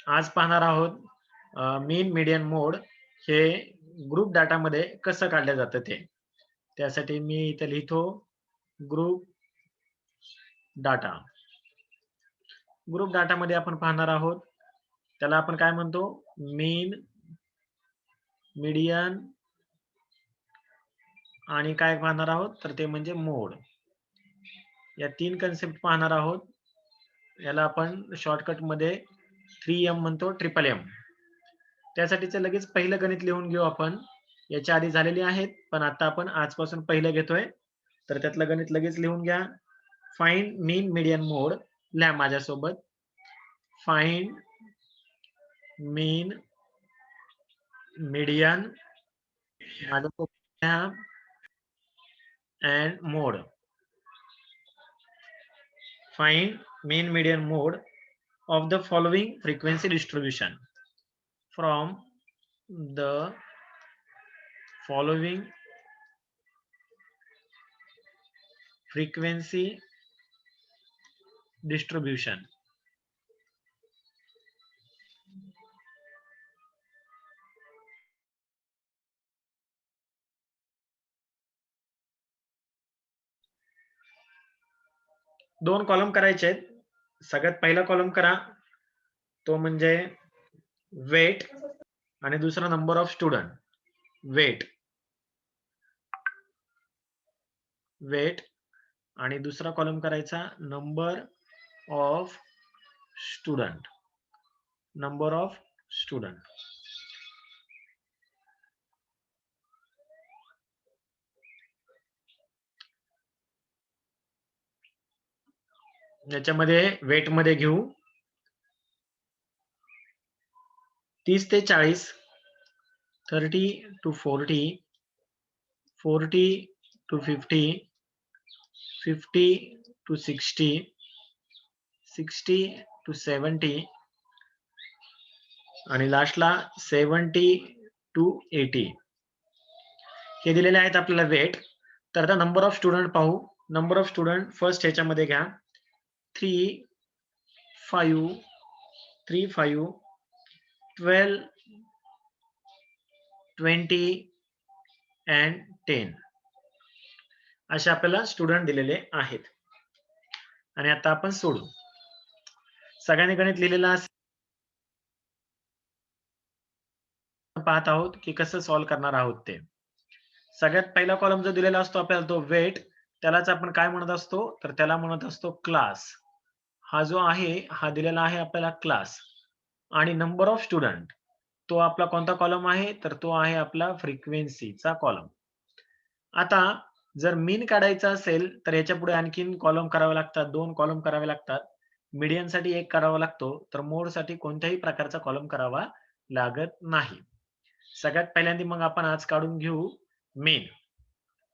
आज पाहणार आहोत मीन मीडियन मोड हे ग्रुप डाटामध्ये कसं काढलं जातं ते. त्यासाठी मी इथे लिहितो ग्रुप डाटा. ग्रुप डाटामध्ये आपण पाहणार आहोत, त्याला आपण काय म्हणतो, मीन, मीडियन आणि काय पाहणार आहोत तर ते म्हणजे मोड. या 3 कन्सेप्ट पाहणार आहोत. याला आपण शॉर्टकट मध्ये 3M म्हणतो, ट्रिपल एम. त्यासाठीचं लगेच पहिलं गणित लिहून घेऊ आपण. याच्या आधी झालेली आहेत, पण आता आपण आजपासून पहिलं घेतोय. तर त्यातलं गणित लगेच लिहून घ्या. फाइंड मीन मीडियन मोड. लिहा माझ्यासोबत. फाइंड मीन मीडियन माझ्यासोबत लिहा and mode. Find mean median mode of the following frequency distribution from the following frequency distribution. दोन कॉलम करायचे आहेत. सगळ्यात पहिला कॉलम करा, तो म्हणजे वेट आणि दुसरा नंबर ऑफ स्टुडंट. वेट आणि दुसरा कॉलम करायचा नंबर ऑफ स्टुडंट. याच्यामध्ये वेट मध्ये घेऊ 30 ते 40, 30 to 40, 40 to 50, 50 to 60, 60 to 70 आणि लास्टला 70 to 80. हे दिलेले आहेत आपल्याला वेट. तर आता नंबर ऑफ स्टुडंट पाहू. नंबर ऑफ स्टुडंट फर्स्ट ह्याच्यामध्ये घ्या 3, 5, 12, 20 and 10 असे आपल्याला स्टुडंट दिलेले आहेत. आणि आता आपण सोडू. सगळ्यांनी गणित लिहिलेलं पाहत आहोत की कसं सॉल्व्ह करणार आहोत ते. सगळ्यात पहिला कॉलम जो दिलेला असतो आपल्याला तो वेट, त्यालाच आपण काय म्हणत असतो तर त्याला म्हणत असतो क्लास. हा जो आहे हा दिलेला आहे आपल्याला क्लास. आणि नंबर ऑफ स्टुडंट तो आपला कोणता कॉलम आहे तर तो आहे आपला फ्रिक्वेन्सीचा कॉलम. आता जर मीन काढायचा असेल तर याच्या पुढे आणखीन कॉलम करावे लागतात, 2 कॉलम करावे लागतात. मीडियन साठी 1 करावा लागतो, तर मोड साठी कोणत्याही प्रकारचा कॉलम करावा लागत नाही. सगळ्यात पहिल्यांदा मग आपण आज काढून घेऊ मीन.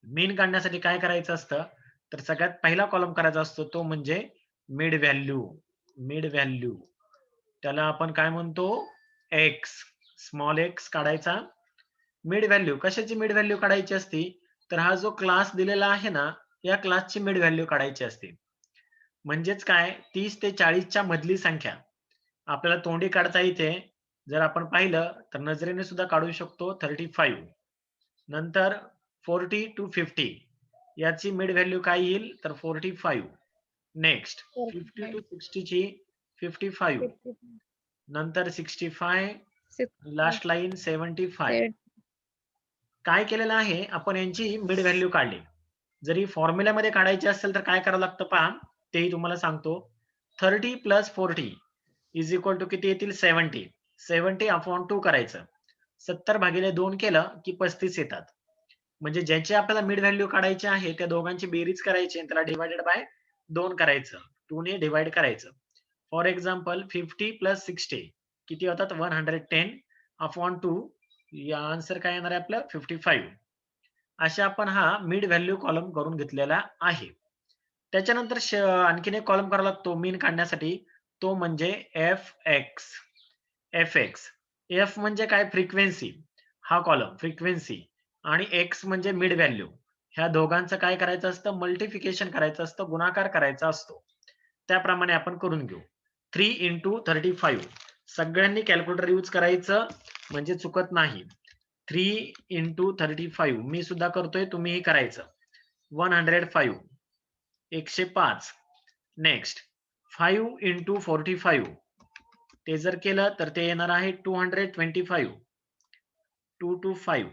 मीन काढण्यासाठी काय करायचं असतं तर सगळ्यात पहिला कॉलम करायचा असतो तो म्हणजे मिड व्हॅल्यू. त्याला आपण काय म्हणतो एक्स, स्मॉल एक्स काढायचा. मिड व्हॅल्यू कशाची मिड व्हॅल्यू काढायची असते तर हा जो क्लास दिलेला आहे ना या क्लासची मिड व्हॅल्यू काढायची असते. म्हणजेच काय 30 ते 40 च्या मधली संख्या आपल्याला तोंडी काढता येते. जर आपण पाहिलं तर नजरेने सुद्धा काढू शकतो 35. नंतर 40 to 50 याची मिड व्हॅल्यू काय येईल तर 45. नेक्स्ट 50 to 60 ची 55. नंतर 65, लास्ट लाईन 75. काय केलेलं आहे आपण यांची मिड व्हॅल्यू काढली. जरी फॉर्म्युल्यामध्ये काढायची असेल तर काय करावं लागतं पहा, तेही तुम्हाला सांगतो. 30 + 40 = किती येतील 70. 70/2 करायचं. 70/2 केलं की 35 येतात. म्हणजे ज्याची आपल्याला मिड व्हॅल्यू काढायची आहे त्या दोघांची बेरीज करायची आणि त्याला डिवाइडेड बाय 2 करायचं. 2 ने डिवाइड करायचं. फॉर एक्झाम्पल 50 + 60 किती होतात 110/2. या आन्सर काय येणार आहे आपलं 55. अशा आपण हा मिड व्हॅल्यू कॉलम करून घेतलेला आहे. त्याच्यानंतर आणखीन एक कॉलम करावा लागतो मीन काढण्यासाठी, तो म्हणजे fx. f म्हणजे काय फ्रिक्वेन्सी, हा कॉलम फ्रिक्वेन्सी आणि x म्हणजे मिड व्हॅल्यू. ह्या दोघांचं काय करायचं असतं मल्टिप्लिकेशन करायचं असतं, गुणाकार करायचा असतो. त्याप्रमाणे आपण करून घेऊ. 3 × 35 सगळ्यांनी कॅल्क्युलेटर यूज करायचं म्हणजे चुकत नाही. 3 × 35 मी सुद्धा करतोय, तुम्हीही करायचं. 105 105. नेक्स्ट 5 × 45 ते जर केलं तर ते येणार आहे 225. 225.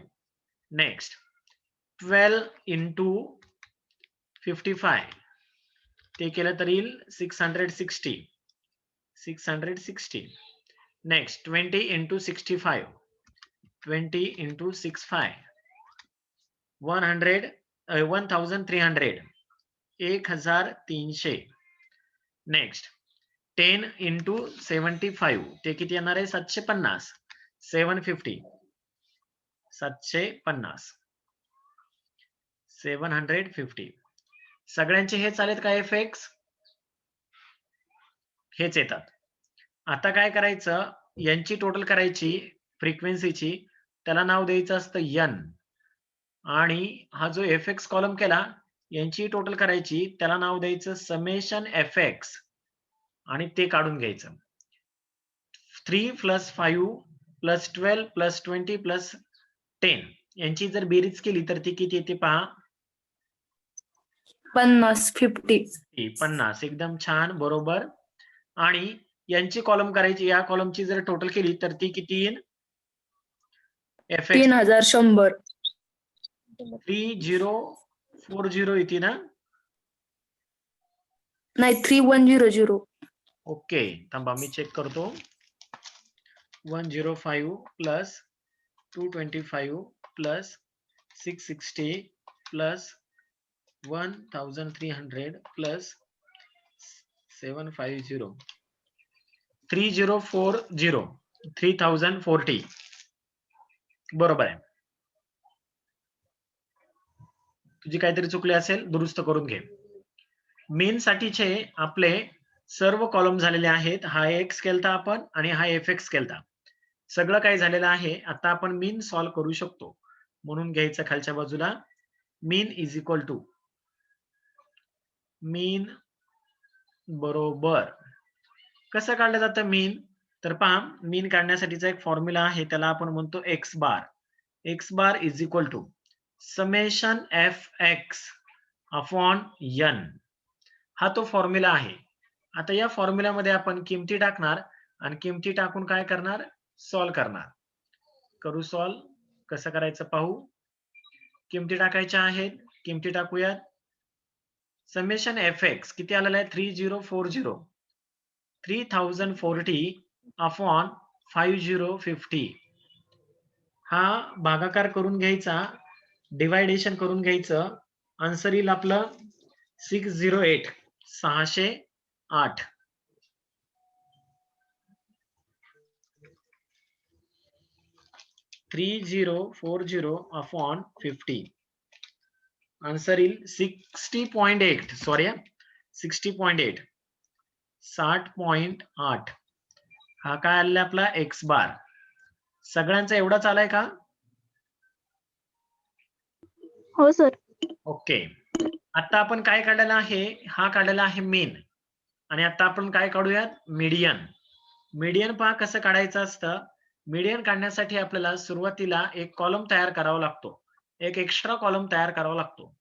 नेक्स्ट 12 × 55 ते केलं तर येईल 660. 660. नेक्स्ट 20 × 65. 20 × 65. 1300. 1300. नेक्स्ट 10 × 75 ते किती येणार आहे 750. 750. 750. 750. सगळ्यांचे हेच आलेत का एफएक्स? हेच येतात. आता काय करायचं, यांची टोटल करायची फ्रिक्वेन्सीची, त्याला नाव द्यायचं असतं n. आणि हा जो एफएक्स कॉलम केला यांची टोटल करायची, त्याला नाव द्यायचं समेशन एफएक्स आणि ते काढून घ्यायचं. 3 + 5 + 12 + 20 + 10 यांची जर बेरीज केली तर ती किती येते पहा. 50. 50. 50. एकदम छान, बरोबर. आणि यांची कॉलम करायची, या कॉलमची जर टोटल केली तर ती किती येईल? एफएक्स 3100. 3040 येते ना? नाही 3100. ओके, थांबा मी चेक करतो. 105 + 225 + 660 + 1300 + 750. 3040. 3040 बरोबर आहे. तुझी काहीतरी चुकले असेल, दुरुस्त करून घे. मेन साठीचे आपले सर्व कॉलम झालेले आहेत. हा एक्स केलता आपण आणि हा एफएक्स केलता. सगळं काही झालेलं आहे. आता आपण मीन सॉल्व करू शकतो. म्हणून घ्यायचं खालच्या बाजूला मीन इज इक्वल टू मीन बरोबर. कसं काढलं जातं मीन? तर पहा, मीन काढण्यासाठीचा एक फॉर्म्युला आहे, त्याला आपण म्हणतो x bar. X bar is equal to summation fx upon n. हा तो फॉर्म्युला आहे. आता या फॉर्म्युल्यामध्ये आपण किमती टाकणार आणि किमती टाकून काय करणार? सॉल्व करणार. करू सॉल्व. कसं करायचं पाहू. किमती टाकायच्या आहेत, किमती टाकूयात. समेशन fx किती आलेला आहे? 3040. 3040 अपॉन 5050. हा भागाकार करून घ्यायचा, डिवायडेशन करून घ्यायचं. आन्सर येईल आपलं 608. 608. अपॉन 50. आन्सर येईल 60.8. सॉरी 60.8. 60.8. हा काय आलेला आपला एक्स बार. सगळ्यांचा एवढाच आलाय का? हो सर. ओके. आता आपण काय काढलेला आहे? हा काढलेला आहे मीन. आणि आता आपण काय काढूयात? मीडियन. मीडियन पहा कसं काढायचं असतं. मीडियन काढण्यासाठी आपल्याला सुरुवातीला एक कॉलम तयार करावा लागतो. एक एक्स्ट्रा कॉलम तयार करावा लागतो.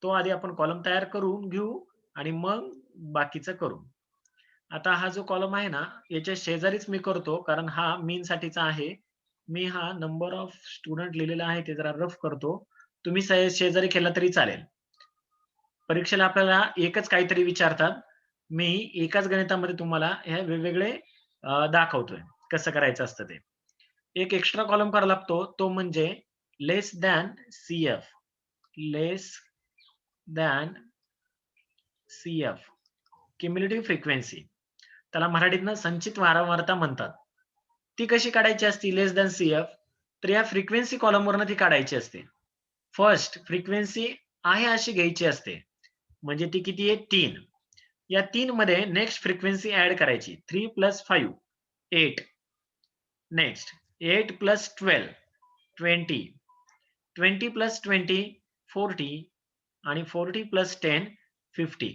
तो आधी आपण कॉलम तयार करून घेऊ आणि मग बाकीचं करू. आता हा जो कॉलम आहे ना, याच्या शेजारीच मी करतो, कारण हा मीन साठीचा आहे. मी हा नंबर ऑफ स्टुडंट लिहिलेला आहे, ते जरा रफ करतो. तुम्ही शेजारी केला तरी चालेल. परीक्षेला आपल्याला एकच काहीतरी विचारतात. मी एकाच गणितामध्ये तुम्हाला हे वेगवेगळे दाखवतोय कसं करायचं असतं ते. एक एक्स्ट्रा कॉलम करावा लागतो, तो म्हणजे लेस दॅन CF. लेस दॅन CF क्युम्युलेटिव्ह फ्रिक्वेन्सी. त्याला मराठीतनं संचित वारंवारता म्हणतात. ती कशी काढायची असती लेस दॅन CF? तर या फ्रिक्वेन्सी कॉलमवरनं ती काढायची असते. फर्स्ट फ्रिक्वेन्सी आहे अशी घ्यायची असते. म्हणजे ती किती आहे? 3. या 3 मध्ये नेक्स्ट फ्रिक्वेन्सी ऍड करायची. 3 + 5 8. नेक्स्ट 8 + 12 20. 20 + 20 40 आणि 40 + 10 50.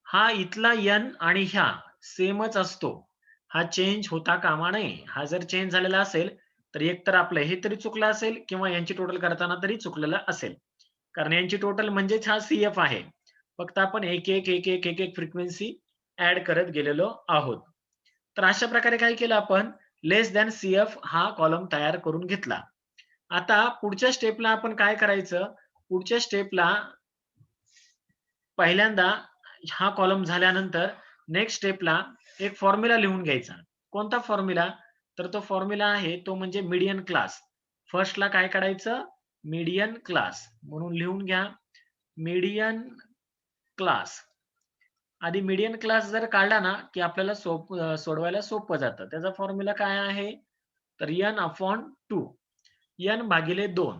हा इथला n आणि ह्या सेमच असतो. हा चेंज होता कामा नये. हा जर चेंज झालेला असेल तर एक तर आपलं हे तरी चुकलं असेल किंवा यांची टोटल करताना तरी चुकलेलं असेल. कारण यांची टोटल म्हणजेच हा CF आहे. फक्त आपण एक एक फ्रिक्वेन्सी ऍड करत गेलेलो आहोत. तर अशा प्रकारे काय केलं आपण लेस दॅन CF हा कॉलम तयार करून घेतला. आता पुढच्या स्टेपला आपण काय करायचं? पुढच्या स्टेपला पहिल्यांदा हा कॉलम झाल्यानंतर नेक्स्ट स्टेपला एक फॉर्म्युला लिहून घ्यायचा. कोणता फॉर्म्युला? तर तो फॉर्म्युला आहे तो म्हणजे मीडियन क्लास. फर्स्टला काय काढायचं? मीडियन क्लास म्हणून लिहून घ्या. Median class. आधी मीडियन क्लास जर काढला ना की आपल्याला सोडवायला सोपं जातं. त्याचा फॉर्म्युला काय आहे? तर n/2. n भागिले 2.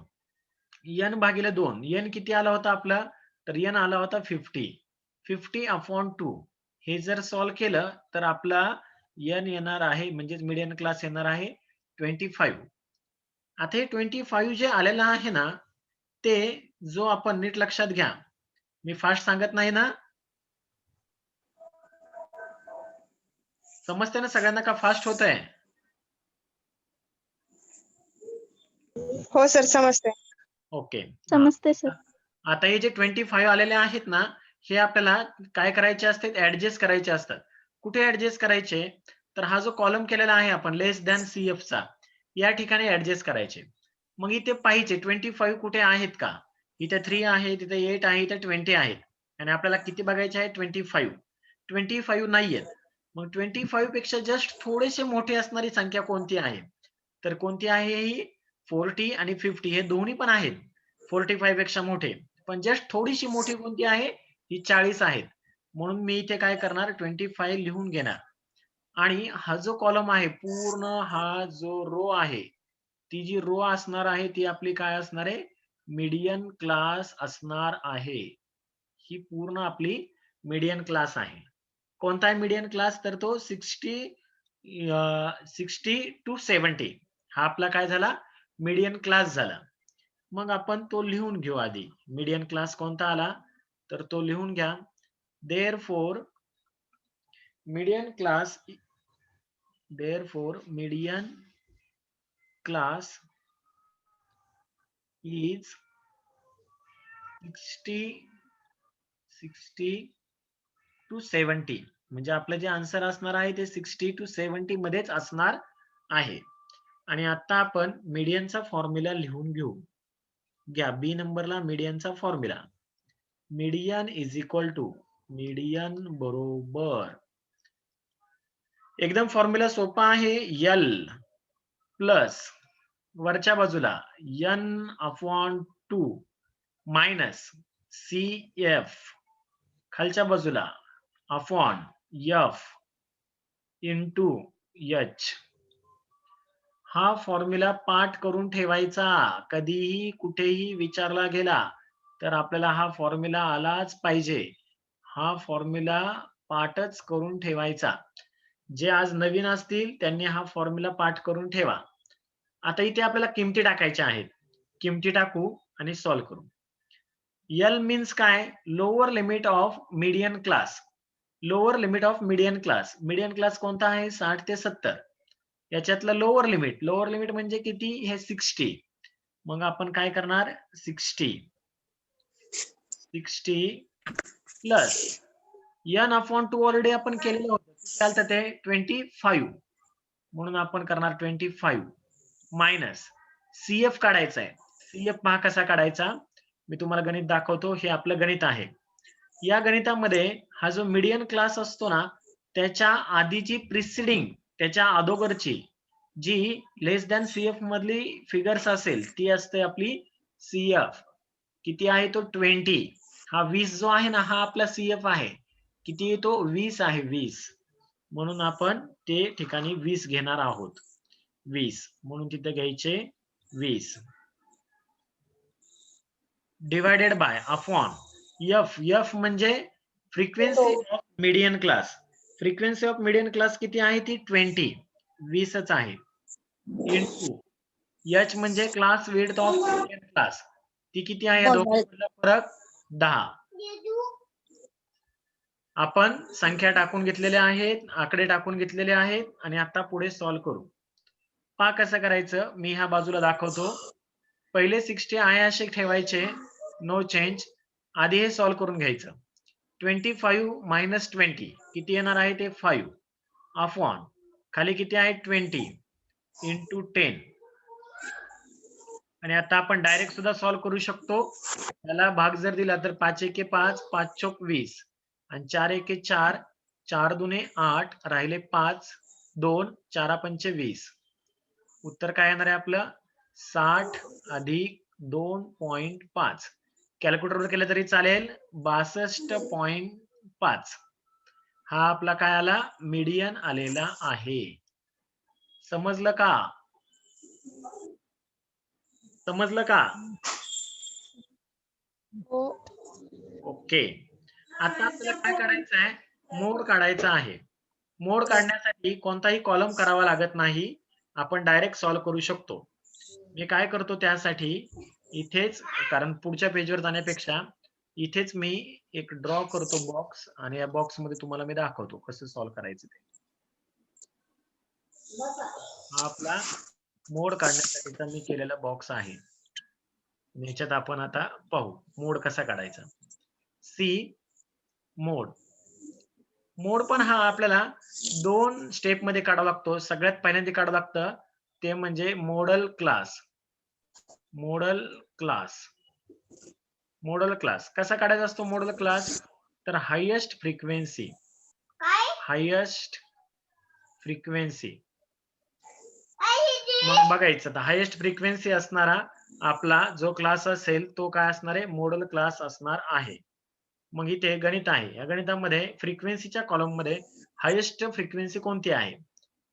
n भागिले 2. n किती आला होता आपला? तर n आला होता 50. 50/2. हे जर सॉल्व्ह केलं तर आपला n येणार आहे म्हणजेच मीडियन क्लास येणार आहे 25. आता हे 25 जे आलेलं आहे ना ते जो आपण नीट लक्षात घ्या. मी फास्ट सांगत नाही ना? समजते ना सगळ्यांना का फास्ट होतंय? हो सर समजते. ओके. समजते सर. आता हे जे 25 आलेले आहेत ना हे आपल्याला काय करायचे असते? ऍडजस्ट करायचे असतात. कुठे ऍडजस्ट करायचे? तर हा जो कॉलम केलेला आहे आपण लेस दॅन CF चा या ठिकाणी ऍडजस्ट करायचे. मग इथे पाहिजे 25 कुठे आहेत का? इथे 3 आहे, तिथे 8 आहे, इथे 20 आहेत आणि आपल्याला किती बघायचे आहे? 25. 25 नाहीयेत. मग 25 पेक्षा जस्ट थोडेसे मोठे असणारी संख्या कोणती आहे? तर कोणती आहे ही? 40 आणि 50 हे दोन्ही पण आहेत 45 पेक्षा मोठे. पण जस्ट थोडीशी मोठी कोणती आहे? ही 40 आहेत. म्हणून मी इथे काय करणार? 25 लिहून घेणार आणि हा जो कॉलम आहे पूर्ण हा जो रो आहे ती जी रो असणार आहे ती आपली काय असणार आहे? मीडियन क्लास असणार आहे. ही पूर्ण आपली मीडियन क्लास आहे. कोणता आहे मीडियन क्लास? तर तो 60 to 70 हा आपला काय झाला? मीडियन क्लास झाला. मग आपण तो लिहून घेऊ आधी. मीडियन क्लास कोणता आला? तर तो लिहून घ्या. therefore median class is 60 to 70. म्हणजे आपलं जे आन्सर असणार आहे ते 60 to 70 मध्येच असणार आहे. आणि आता आपण मीडियनचा फॉर्म्युला लिहून घेऊ. घ्या बी नंबरला मीडियनचा formula. Median is equal to median बरोबर एकदम फॉर्म्युला सोपा आहे. L प्लस वरच्या बाजूला n/2 मायनस CF खालच्या बाजूला अपॉन F इंटू H. हा फॉर्म्युला पाठ करून ठेवायचा. कधीही कुठेही विचारला गेला तर आपल्याला हा फॉर्म्युला आलाच पाहिजे. हा फॉर्म्युला पाठच करून ठेवायचा. जे आज नवीन असतील त्यांनी हा फॉर्म्युला पाठ करून ठेवा. आता इथे आपल्याला किमती टाकायच्या आहेत. किमती टाकू आणि सॉल्व्ह करू. L मीन्स काय? Lower limit of median class. Lower limit of median class. Median class कोणता आहे? 60 ते 70. याच्यातलं लोअर लिमिट. लोअर लिमिट म्हणजे किती? हे 60. मग आपण काय करणार? 60 प्लस n/2 ऑलरेडी आपण केलेलं होतं. किती ते 25. म्हणून आपण करणार 25 मायनस CF काढायचा आहे. CF पहा कसा काढायचा? मी तुम्हाला गणित दाखवतो. हे आपलं गणित आहे. या गणितामध्ये हा जो मीडियन क्लास असतो ना त्याच्या आधीची प्रिसिडिंग त्याच्या अगोदरची जी लेस दॅन CF मधली फिगर्स असेल ती असते आपली CF. किती आहे तो? 20. हा 20 जो आहे ना हा आपला CF आहे. किती आहे तो? 20 आहे 20. म्हणून आपण ते ठिकाणी 20 घेणार आहोत. 20 म्हणून तिथे घ्यायचे 20 डिवायडेड बाय अपॉन F म्हणजे frequency of median class. Frequency of median class किती आहे? ती 20. 20च आहे. इंटू H म्हणजे class width of median class. ती किती आहे? या दोघांमधला फरक 10. आपण संख्या टाकून घेतलेल्या आहेत, आकडे टाकून घेतलेले आहेत आणि आता पुढे सॉल्व्ह करू. पहा कसं करायचं, मी ह्या बाजूला दाखवतो. पहिले 60 आहे असे ठेवायचे, नो चेंज. आधी हे सॉल्व्ह करून घ्यायचं. 25 मायनस 20 किती येणार आहे ते 5 अपॉन खाली किती आहे 20 इंटू 10. आणि आता आपण डायरेक्ट सुद्धा सॉल्व्ह करू शकतो. त्याला भाग जर दिला तर 5 एके 5, 5 चोक 20 आणि 4 एके 4, 4 दुने 8, राहिले 5, 2, 4 पंचे 20. उत्तर काय येणार आहे आपलं 60 अधिक 2.5. कॅल्क्युलेटरवर केलं तरी चालेल 62.5. हा आपला काय आला मीडियन आलेला आहे. समजलं का? समजलं का? ओके. आता आपल्याला काय करायचं आहे मोड काढायचा आहे. मोड काढण्यासाठी कोणताही कॉलम करावा लागत नाही. आपण डायरेक्ट सॉल्व्ह करू शकतो. मी काय करतो त्यासाठी इथेच कारण पुढच्या पेजवर जाण्यापेक्षा इथेच मी एक ड्रॉ करतो बॉक्स आणि या बॉक्स मध्ये तुम्हाला मी दाखवतो कसं सॉल्व्ह करायचं ते. हा आपला मोड काढण्यासाठीचा मी केलेला बॉक्स आहे. याच्यात आपण आता पाहू मोड कसा काढायचा. सी मोड. मोड पण हा आपल्याला 2 स्टेप मध्ये काढावा लागतो. सगळ्यात पहिल्यांदा काढावं लागतं ते म्हणजे model class. Model class. Model class कसा काढायचा असतो मॉडेल क्लास तर हायेस्ट फ्रिक्वेन्सी. हायेस्ट फ्रिक्वेन्सी मग बघायचं तर हायेस्ट फ्रिक्वेन्सी असणारा आपला जो क्लास असेल तो काय असणार आहे मॉडेल क्लास असणार आहे. मग इथे गणित आहे. या गणितामध्ये फ्रिक्वेन्सीच्या कॉलम मध्ये हायेस्ट फ्रिक्वेन्सी कोणती आहे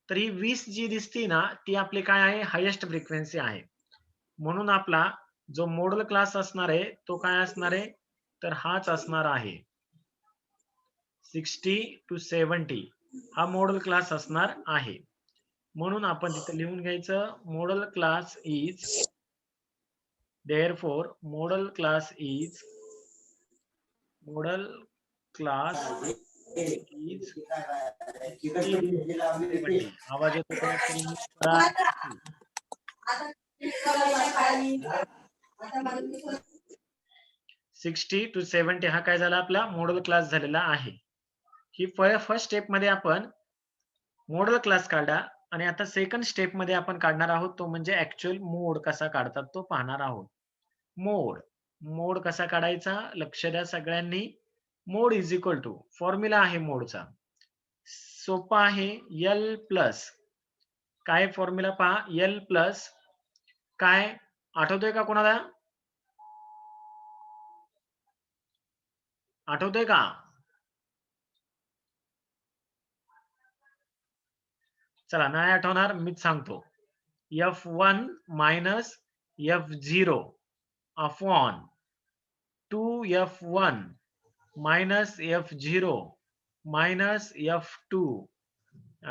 तर ही 20 जी दिसती ना ती आपली काय आहे हायेस्ट फ्रिक्वेन्सी आहे. म्हणून आपला जो मॉडेल क्लास असणार आहे तो काय असणार आहे तर हाच असणार आहे 60 to 70 हा मॉडेल क्लास असणार आहे. म्हणून आपण तिथे लिहून घ्यायचं model class is therefore model class is model class is 60. आवाज येतो कोणाचा mute करा. 60 to 70 हा काय झाला आपला मॉडेल क्लास झालेला आहे. ही फर्स्ट स्टेप मध्ये आपण मॉडेल क्लास काढा आणि आता सेकंड स्टेप मध्ये आपण काढणार आहोत तो म्हणजे ऍक्च्युअल मोड कसा काढतात तो पाहणार आहोत. मोड. मोड कसा काढायचा लक्ष द्या सगळ्यांनी. मोड इज इक्वल टू फॉर्म्युला आहे मोडचा सोपा आहे एल प्लस काय फॉर्म्युला पहा एल प्लस काय आठवतोय का कोणाला आठवतोय का चला नाही आठवणार मीच सांगतो F1 minus F0 upon 2F1 minus F0 minus F2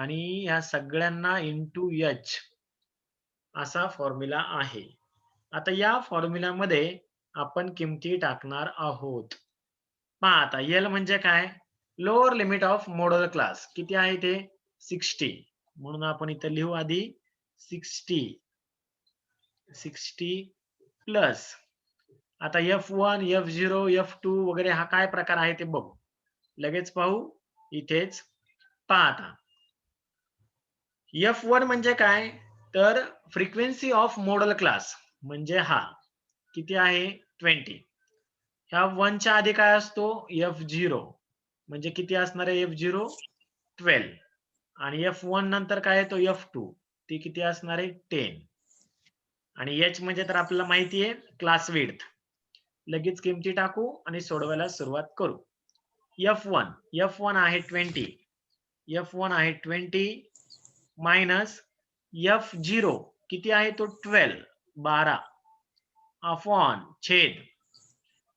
आणि या सगळ्यांना इंटू H असा फॉर्म्युला आहे. आता या फॉर्म्युल्यामध्ये आपण किमती टाकणार आहोत. पहा आता एल म्हणजे काय lower limit of model class किती आहे ते 60 म्हणून आपण इथे लिहू आधी 60 प्लस आता F1 F0 F2 वगैरे हा काय प्रकार आहे ते बघू लगेच पाहू इथेच पहा आता F1 म्हणजे काय तर फ्रिक्वेन्सी ऑफ मॉडेल क्लास म्हणजे हा किती आहे 20. ह्या 1 च्या आधी काय असतो F0 म्हणजे किती असणार आहे F0 12 आणि F1 नंतर काय येतो F2 ती किती असणार आहे 10 आणि H म्हणजे तर आपल्याला माहिती आहे क्लास विड्थ. लगेच किमती टाकू आणि सोडवायला सुरुवात करू. F1 आहे 20 F1 आहे 20 मायनस F0 किती आहे तो 12 अपॉन छेद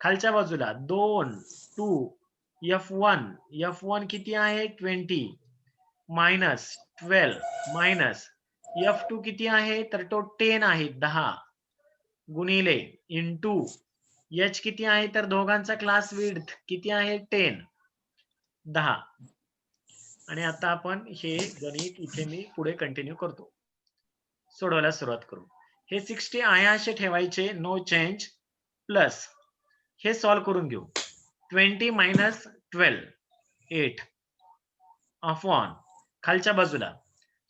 खालच्या बाजूला 2 F1 किती आहे 20 मायनस 12 मायनस F2 किती आहे तर तो 10 आहे 10 गुणिले इंटू H किती आहे तर दोघांचा क्लास विड्थ किती आहे 10 10. आणि आता आपण हे गणित इथे मी पुढे कंटिन्यू करतो. सोडवायला सुरुवात करू. हे 60 आहे असे ठेवायचे, नो चेंज, प्लस हे सॉल्व्ह करून घेऊ. 20 मायनस 12 8 अपॉन खालच्या बाजूला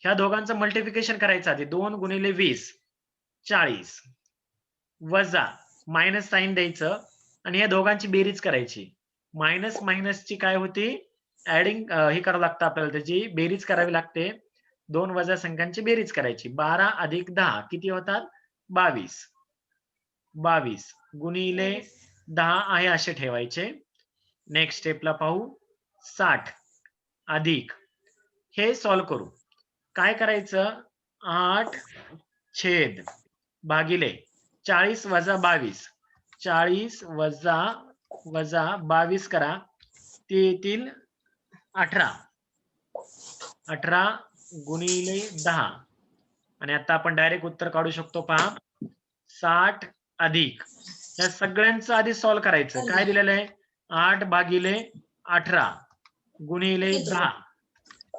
ह्या दोघांचं मल्टिप्लिकेशन करायचं आधी. 2 गुणिले 20 40 वजा मायनस साइन द्यायचं आणि या दोघांची बेरीज करायची. मायनस मायनसची काय होती, ऍडिंग हे करावं लागतं आपल्याला, त्याची बेरीज करावी लागते. 2 वजा संख्यांची बेरीज करायची. 12 अधिक 10 किती होतात, 22. 22 गुणिले 10 आहे असे ठेवायचे. नेक्स्ट स्टेपला पाहू. 60 अधिक हे सॉल्व्ह करू. काय करायचं, 8 छेद भागिले 40 वजा 22. 40 वजा 22 करा, ते येतील 18. 18 गुणिले 10 आणि आता आपण डायरेक्ट उत्तर काढू शकतो. पहा, 60 अधिक या सगळ्यांचं आधी सॉल्व्ह करायचं. काय दिलेलं आहे, 8 भागिले 18 गुणिले 10.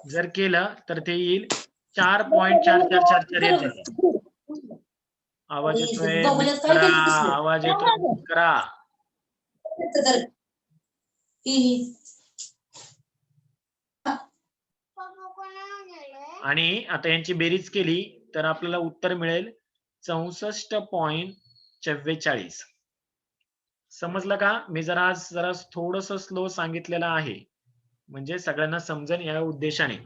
जर केलं तर ते येईल 4.4444 येते. आवाज येतोय, आवाज येतोय करा. आणि आता यांची बेरीज केली तर आपल्याला उत्तर मिळेल 64.44. समजलं का? मी जरा थोडस स्लो सांगितलेलं आहे, म्हणजे सगळ्यांना समजेल या उद्देशाने.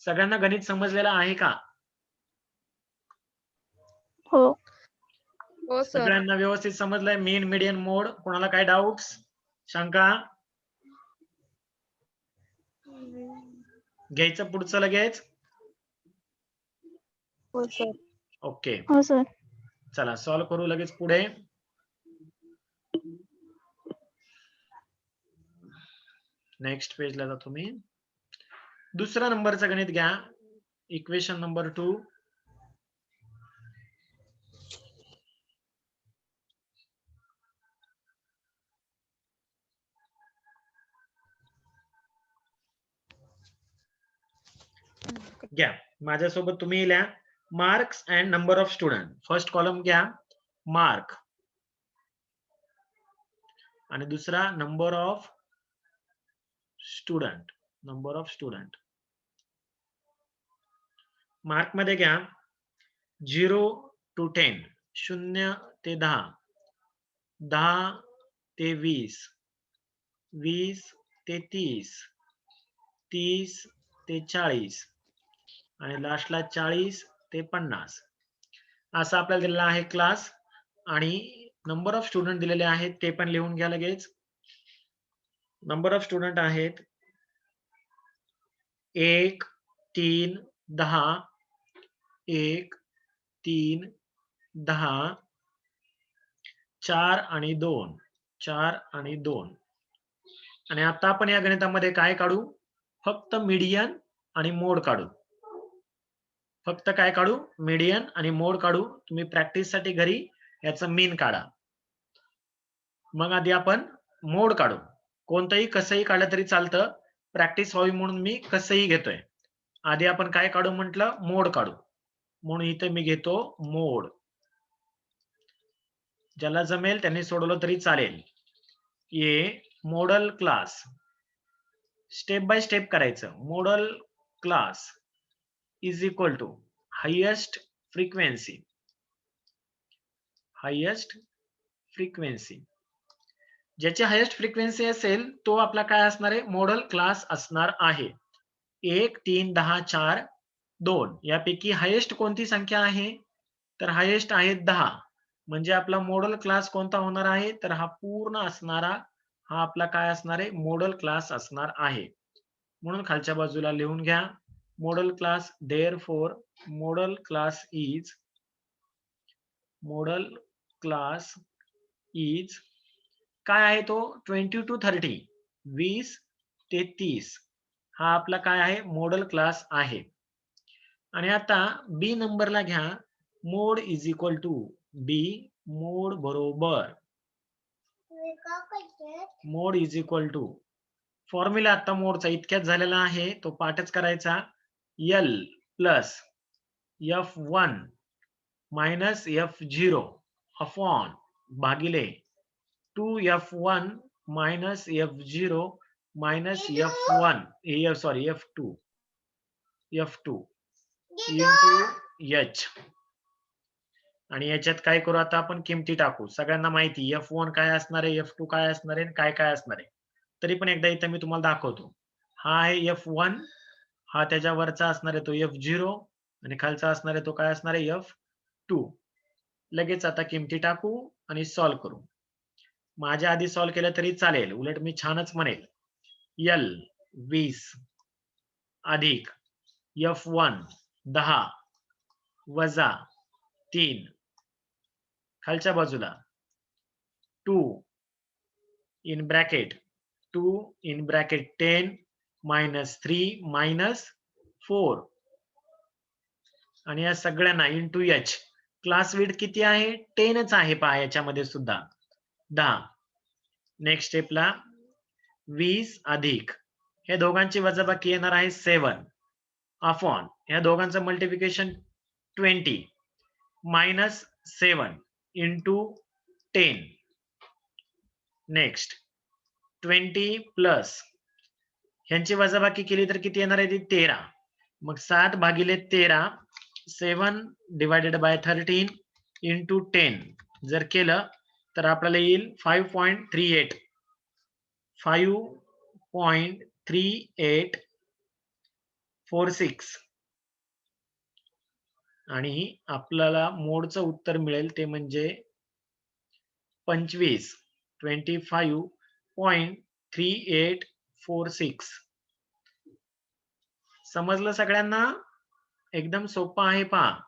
सगळ्यांना गणित समजलेलं आहे का? हो. हो सर. सगळ्यांना व्यवस्थित समजलंय? मेन, मीडियन, मोड. कोणाला काय डाऊट्स, शंका? घ्यायचं पुढचं लगेच? हो सर. ओके, हो सर. चला सॉल्व्ह करू लगेच पुढे. नेक्स्ट पेजला जातो मी. दुसरा नंबरचं गणित घ्या, इक्वेशन नंबर 2. घ्या, माझ्यासोबत तुम्ही लिहा. Marks and number of student. First column घ्या, मार्क, आणि दुसरा number of student. Number of student mark मध्ये घ्या 0 to 10, 0 ते 10, 10 ते 20, 20 ते 30, 30 ते 40 आणि लास्टला 40 ते 50. असा आपल्याला दिलेला आहे क्लास. आणि नंबर ऑफ स्टुडंट दिलेले आहेत, ते पण लिहून घ्या लगेच. नंबर ऑफ स्टुडंट आहेत 1 3 10, 1 3 10, 4 आणि 2, 4 आणि 2. आणि आता आपण या गणितामध्ये काय काढू, फक्त मीडियन आणि मोड काढू. फक्त काय काढू, मीडियन आणि मोड काढू. तुम्ही प्रॅक्टिस साठी घरी याचं मीन काढा. मग आधी आपण मोड काढू. कोणतंही कसंही काढलं तरी चालतं, प्रॅक्टिस व्हावी म्हणून मी कसंही घेतोय. आधी आपण काय काढू म्हटलं, मोड काढू. म्हणून इथे मी घेतो मोड. ज्याला जमेल त्यांनी सोडवलं तरी चालेल. ये modal class, step by step करायचं. Modal class is equal to highest frequency. Highest frequency, ज्याची हायेस्ट फ्रिक्वेन्सी असेल तो आपला काय असणार आहे, मॉडल क्लास असणार आहे. 1 3 10 4 2 यापैकी हायेस्ट कोणती संख्या आहे, तर हायेस्ट आहे 10. म्हणजे आपला मॉडल क्लास कोणता होणार आहे, तर हा पूर्ण असणारा हा आपला काय असणार आहे, मॉडल क्लास असणार आहे. म्हणून खालच्या बाजूला लिहून घ्या model class. Therefore model class is काय आहे तो, 20 to 30, 20 ते 30. हा आपला काय आहे, मॉडल क्लास आहे. आणि आता बी नंबरला घ्या, मोड इज इक्वल टू बी, मोड बरोबर मोड इज इक्वल टू फॉर्म्युला आता मोडचा इतक्यात झालेला आहे, तो पाठच करायचा. L plus F1 minus F0 upon भागिले 2F1 minus F0 minus F2 into H. आणि याच्यात काय करू आता आपण किमती टाकू. सगळ्यांना माहिती F1 काय असणार आहे, F2 काय असणार आहे, काय काय असणार आहे. तरी पण एकदा इथं मी तुम्हाला दाखवतो. हा आहे F1, हा त्याच्यावरचा असणार आहे तो F0 आणि खालचा असणार आहे तो काय असणार आहे F2. लगेच आता किमती टाकू आणि सॉल्व्ह करू. माझ्या आधी सॉल्व्ह केलं तरी चालेल, उलट मी छानच म्हणेल. L 20 अधिक F1 10 वजा 3 खालच्या बाजूला 2 इन ब्रॅकेट 10 मायनस 3 मायनस 4 आणि या सगळ्यांना इंटू H. क्लास विड्थ किती आहे? 10च आहे पहा याच्यामध्ये सुद्धा 10. नेक्स्ट स्टेपला 20 अधिक हे दोघांची वजाबाकी येणार आहे 7 अपॉन या दोघांचं multiplication 20 minus 7 into 10. Next 20 plus ह्यांची वजाबाकी केली तर किती येणार आहे ती 13. मग 7 भागिले 13 7 डिवायडेड बाय 13 इंटू 10 जर केलं तर आपल्याला येईल 5.38 5.3846 आणि आपल्याला मोडचं उत्तर मिळेल ते म्हणजे 25.3846. समजलं सगळ्यांना? एकदम सोपं आहे पहा.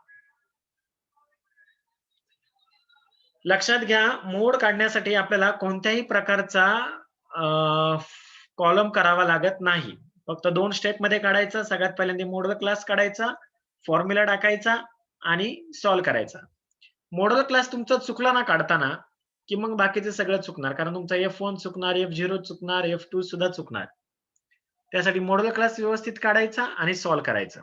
लक्षात घ्या, मोड काढण्यासाठी आपल्याला कोणत्याही प्रकारचा कॉलम करावा लागत नाही. फक्त 2 स्टेप मध्ये काढायचं. सगळ्यात पहिल्यांदा मोडल क्लास काढायचा, फॉर्म्युला टाकायचा आणि सॉल्व्ह करायचा. मोडल क्लास तुमचा चुकला ना काढताना की मग बाकीचे सगळं चुकणार, कारण तुमचा F1 चुकणार, F0 चुकणार, F2 सुद्धा चुकणार. त्यासाठी मोडल क्लास व्यवस्थित काढायचा आणि सॉल्व्ह करायचं.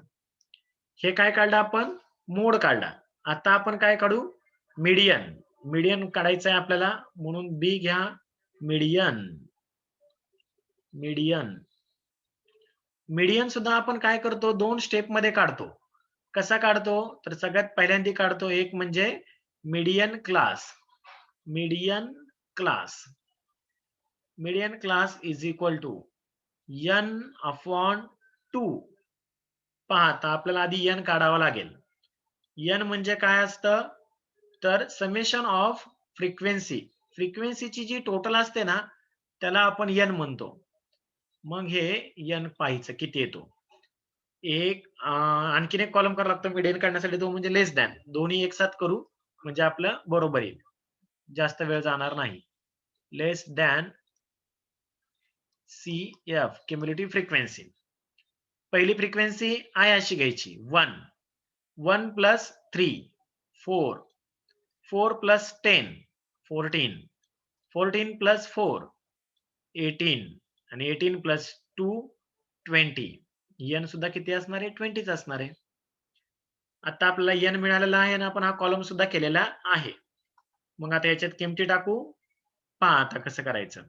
हे काय काढलं आपण? मोड काढला. आता आपण काय काढू? मीडियन. मीडियन काढायचं आहे आपल्याला, म्हणून बी घ्या. मीडियन. मीडियन. मीडियन सुद्धा आपण काय करतो? 2 स्टेप मध्ये काढतो. कसा काढतो? तर सगळ्यात पहिल्यांदा काढतो एक म्हणजे median class. Median class. Median class is equal to n upon 2. पहा आता आपल्याला आधी n काढावा लागेल. n म्हणजे काय असतं? तर समेशन ऑफ फ्रिक्वेन्सी. फ्रिक्वेन्सीची जी टोटल असते ना त्याला आपण n म्हणतो. मग हे n पाहायचं किती येतो. आणखीन एक कॉलम करावा लागतो मीडियन काढण्यासाठी, तो म्हणजे लेस दॅन. दोन्ही एक साथ करू म्हणजे आपलं बरोबर येईल, जास्त वेळ जाणार नाही. लेस दॅन CF क्युम्युलेटिव्ह फ्रिक्वेन्सी. पहिली फ्रिक्वेन्सी I अशी घ्यायची 1. 1 प्लस 3 4. 4 प्लस 10 14. 14 प्लस 4 18 आणि 18 प्लस 2 20. n सुद्धा किती असणार आहे? 20च असणार आहे. आता आपल्याला n मिळालेला आहे आणि आपण हा कॉलम सुद्धा केलेला आहे. मग आता याच्यात किमती टाकू. पहा आता कसं करायचं.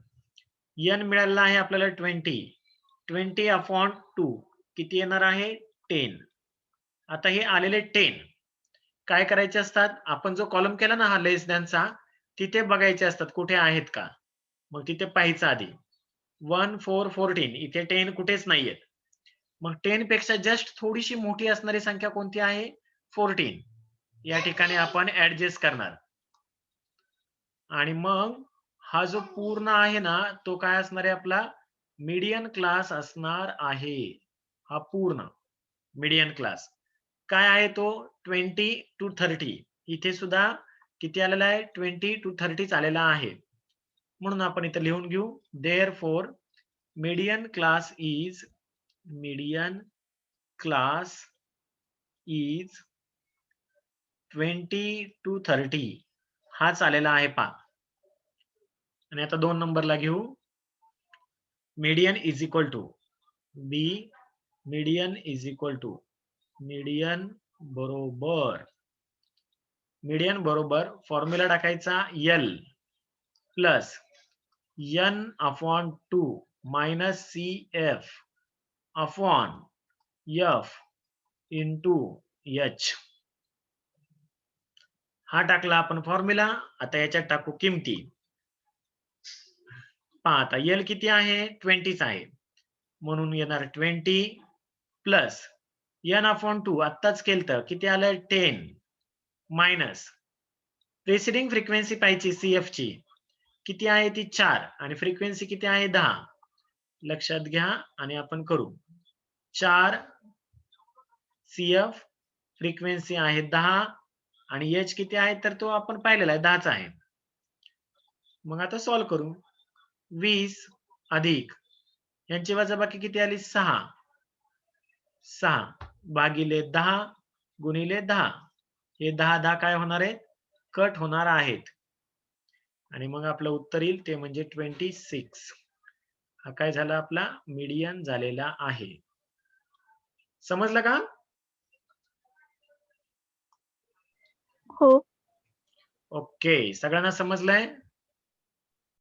n मिळालेला आहे आपल्याला 20 अपॉन 2 किती येणार आहे? 10. आता हे आलेले 10 काय करायचे असतात? आपण जो कॉलम केला ना हा लेस दॅनचा, तिथे बघायचे असतात कुठे आहेत का. मग तिथे पाहायचं आधी. 1 4 14 इथे 10 कुठेच नाहीयेत. मग 10 पेक्षा जस्ट थोडीशी मोठी असणारी संख्या कोणती आहे? 14. या ठिकाणी आपण ऍडजस्ट करणार आणि मग हा जो पूर्ण आहे ना तो काय असणार आहे आपला? मीडियन क्लास असणार आहे. हा पूर्ण मीडियन क्लास काय आहे तो? 20 to 30. इथे सुद्धा किती आलेला आहे? 20 to 30 आलेला आहे. म्हणून आपण इथे लिहून घेऊ. Therefore median class is 20 to 30. हाच आलेला आहे पहा. आणि आता 2 नंबरला घेऊ. Median is equal to B, median is equal to median बरोबर फॉर्म्युला टाकायचा L plus n upon 2 minus C F upon F into H. हा टाकला आपण फॉर्म्युला. आता याच्यात टाकू किमती. पहा आता एल किती आहे 20 आहे म्हणून येणार 20 प्लस n अपॉन 2 आत्ताच केलं तर किती आलं 10 मायनस प्रेसिडिंग फ्रिक्वेन्सी पाहिजे CF ची किती आहे ती 4 आणि फ्रिक्वेन्सी किती आहे 10. लक्षात घ्या आणि आपण करू 4 CF फ्रिक्वेन्सी आहे 10 आणि H किती आहे तर तो आपण पाहिलेला आहे 10चा आहे. मग आता सॉल्व्ह करू. 20 अधिक यांची वजाबाकी किती आली 6 भागिले 10 गुणिले 10. हे 10 काय होणार आहे कट होणार आहेत आणि मग आपलं उत्तर येईल ते म्हणजे 26. हा काय झाला आपला मीडियन झालेला आहे. समजलं का? हो. ओके, सगळ्यांना समजलंय?